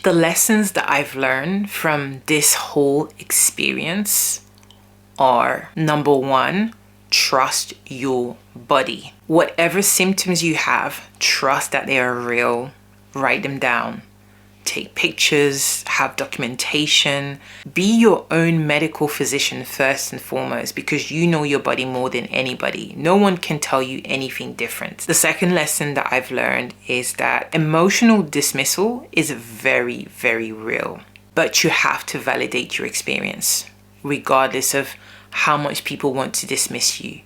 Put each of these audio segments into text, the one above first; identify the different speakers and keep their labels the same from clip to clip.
Speaker 1: The lessons that I've learned from this whole experience are: number one, trust your body. Whatever symptoms you have, trust that they are real. Write them down. Take pictures, have documentation. Be your own medical physician first and foremost, because you know your body more than anybody. No one can tell you anything different. The second lesson that I've learned is that emotional dismissal is very, very real. But you have to validate your experience, regardless of how much people want to dismiss you.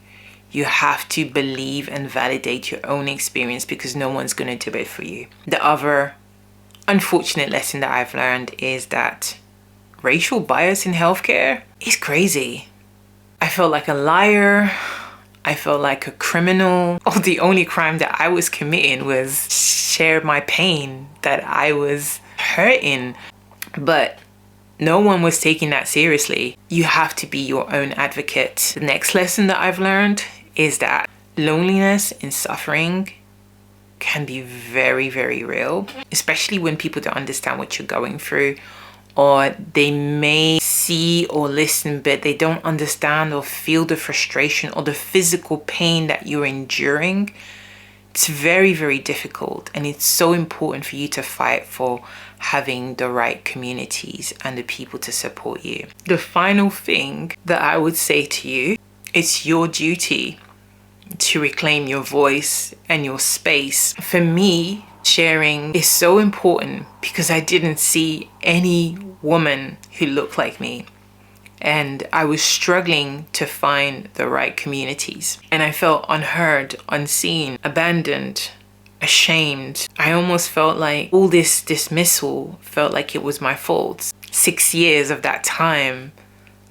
Speaker 1: You have to believe and validate your own experience, because no one's going to do it for you. The other unfortunate lesson that I've learned is that racial bias in healthcare is crazy. I felt like a liar. I felt like a criminal. Oh, the only crime that I was committing was share my pain that I was hurting. But no one was taking that seriously. You have to be your own advocate. The next lesson that I've learned is that loneliness and suffering can be very, very real, especially when people don't understand what you're going through, or they may see or listen, but they don't understand or feel the frustration or the physical pain that you're enduring. It's very, very difficult, and it's so important for you to fight for having the right communities and the people to support you. The final thing that I would say to you, it's your duty to reclaim your voice and your space. For me, sharing is so important because I didn't see any woman who looked like me. And I was struggling to find the right communities. And I felt unheard, unseen, abandoned, ashamed. I almost felt like all this dismissal felt like it was my fault. 6 years of that time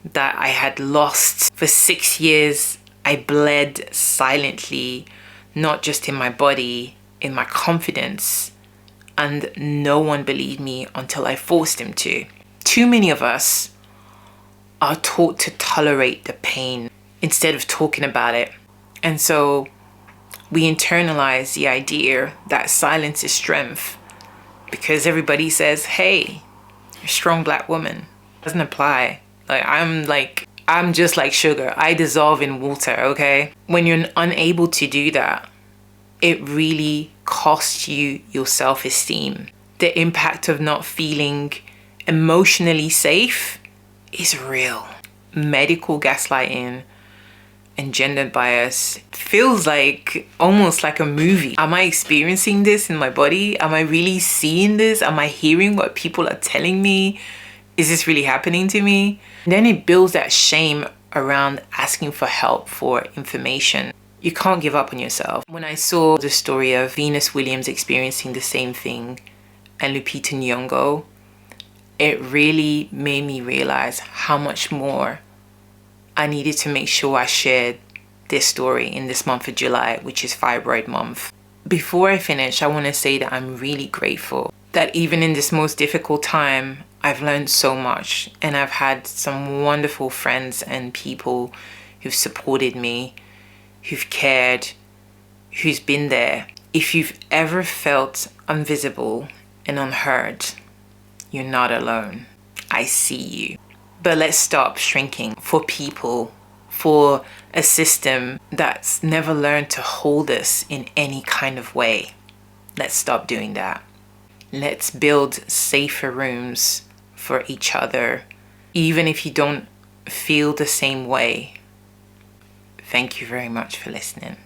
Speaker 1: that I had lost. For 6 years, I bled silently, not just in my body, in my confidence, and no one believed me until I forced them to. Too many of us are taught to tolerate the pain instead of talking about it. And so we internalize the idea that silence is strength because everybody says, hey, you're a strong black woman. It doesn't apply. I'm just like sugar. I dissolve in water, okay? When you're unable to do that, it really costs you your self-esteem. The impact of not feeling emotionally safe is real. Medical gaslighting and gender bias feels like almost like a movie. Am I experiencing this in my body? Am I really seeing this? Am I hearing what people are telling me? Is this really happening to me? Then it builds that shame around asking for help, for information. You can't give up on yourself. When I saw the story of Venus Williams experiencing the same thing and Lupita Nyong'o, it really made me realize how much more I needed to make sure I shared this story in this month of July, which is Fibroid month. Before I finish, I want to say that I'm really grateful that even in this most difficult time, I've learned so much, and I've had some wonderful friends and people who've supported me, who've cared, who's been there. If you've ever felt invisible and unheard, you're not alone. I see you. But let's stop shrinking for people, for a system that's never learned to hold us in any kind of way. Let's stop doing that. Let's build safer rooms for each other, even if you don't feel the same way. Thank you very much for listening.